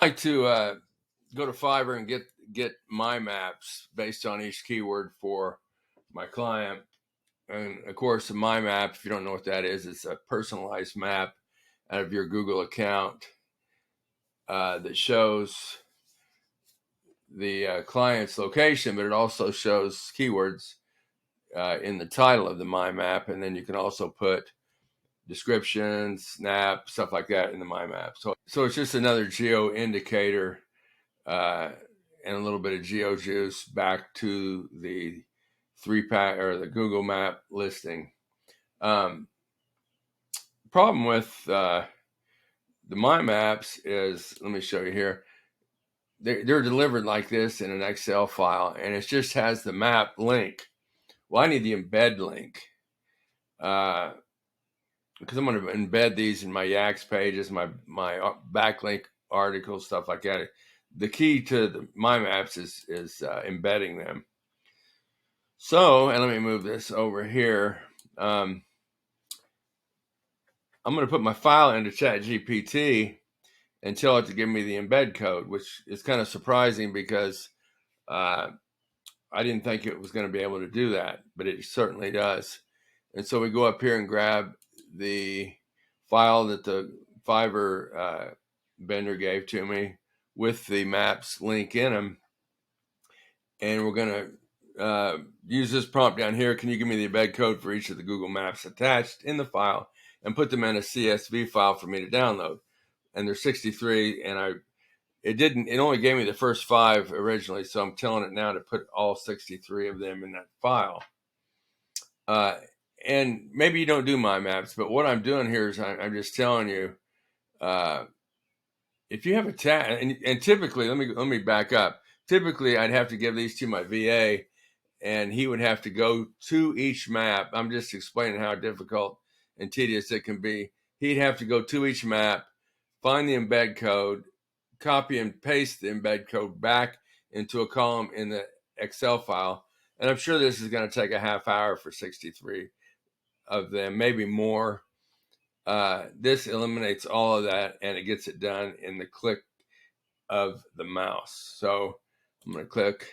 I like to go to Fiverr and get my maps based on each keyword for my client. And of course, a my map, if you don't know what that is, it's a personalized map out of your Google account that shows the client's location, but it also shows keywords in the title of the my map, and then you can also put descriptions, snap, stuff like that in the my map. So it's just another geo indicator and a little bit of geo juice back to the 3-pack or the Google map listing. Um, Problem with the my maps is, let me show you here. They're delivered like this in an Excel file, and it just has the map link. Well, I need the embed link because I'm going to embed these in my Yaks pages, my backlink articles, stuff like that. The key to the my maps is embedding them. So, and let me move this over here. I'm going to put my file into ChatGPT and tell it to give me the embed code, which is kind of surprising because I didn't think it was going to be able to do that, but it certainly does. And so we go up here and grab the file that the Fiverr vendor gave to me with the maps link in them. And we're going to use this prompt down here. Can you give me the embed code for each of the Google Maps attached in the file and put them in a CSV file for me to download? And there's 63, and it only gave me the first 5 originally, so I'm telling it now to put all 63 of them in that file. And maybe you don't do my maps, but what I'm doing here is I'm just telling you, if you have a task, and typically, let me back up. Typically, I'd have to give these to my VA, and he would have to go to each map. I'm just explaining how difficult and tedious it can be. He'd have to go to each map, find the embed code, copy and paste the embed code back into a column in the Excel file. And I'm sure this is going to take a half hour for 63 of them, maybe more. This eliminates all of that, and it gets it done in the click of the mouse. So I'm going to click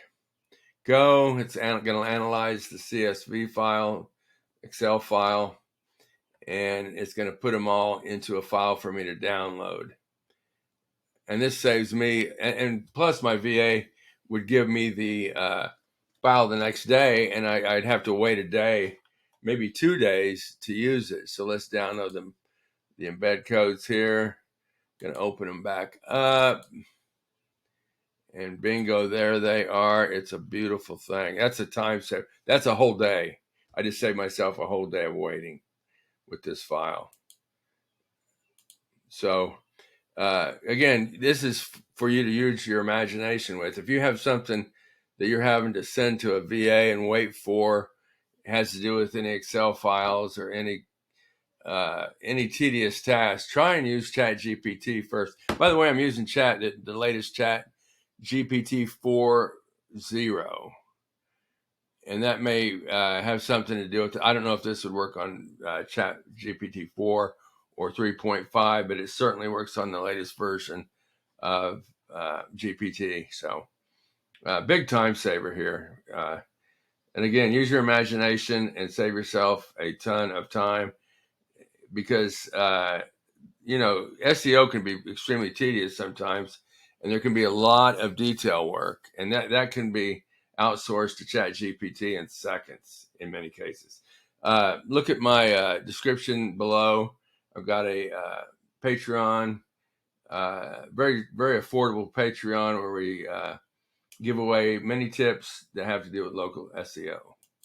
go. It's going to analyze the CSV file, Excel file, and it's going to put them all into a file for me to download. And this saves me, and plus my VA would give me the file the next day, and I'd have to wait a day, maybe 2 days to use it. So let's download the embed codes here. Going to open them back up. And bingo, there they are. It's a beautiful thing. That's a time saver. That's a whole day. I just saved myself a whole day of waiting with this file. So again, this is for you to use your imagination with. If you have something that you're having to send to a VA and wait for, it has to do with any Excel files or any tedious task, try and use ChatGPT first. By the way, I'm using the latest ChatGPT 4.0, and that may have something to do with it. I don't know if this would work on ChatGPT 4 or 3.5, but it certainly works on the latest version of GPT. So big time saver here. And again, use your imagination and save yourself a ton of time, because SEO can be extremely tedious sometimes, and there can be a lot of detail work, and that can be outsourced to ChatGPT in seconds in many cases. Look at my description below. I've got a Patreon, very, very affordable Patreon, where we give away many tips that have to do with local SEO.